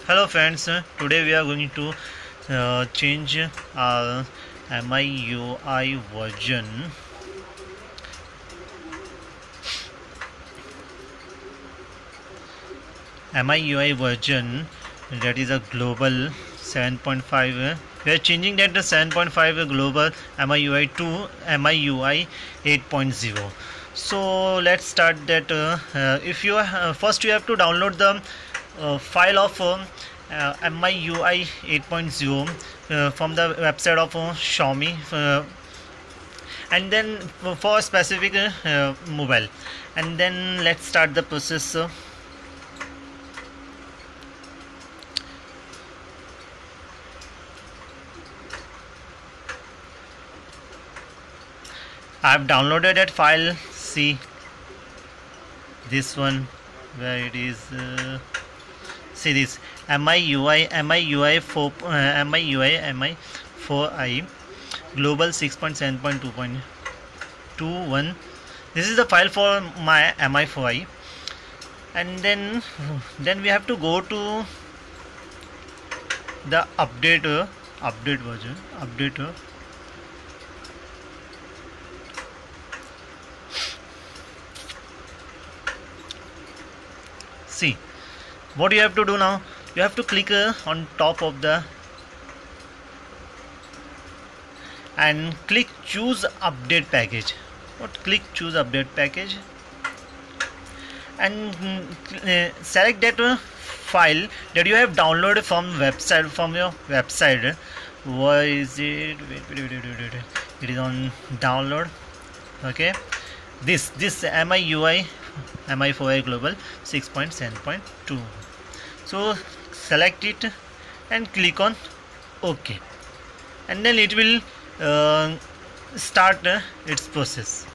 Hello friends, today we are going to change our MIUI version. MIUI version, that is a global 7.5. We are changing that the 7.5 global MIUI to MIUI 8.0. So let's start that. If you first you have to download the file of MIUI 8.0 from the website of Xiaomi, and then for specific mobile, and then let's start the process. I have downloaded that file. See this one, where it is. See this MIUI 4 MI4I global 6.7.2.21. This is the file for my MI4I, and then we have to go to the update version. See what you have to do now. You have to click on top of the and click choose update package. Click choose update package and select that file that you have downloaded from your website. Where is it? Wait. It is on download. Okay, this MIUI MI4I global 6.7.2. so select it and click on OK, and then it will start its process.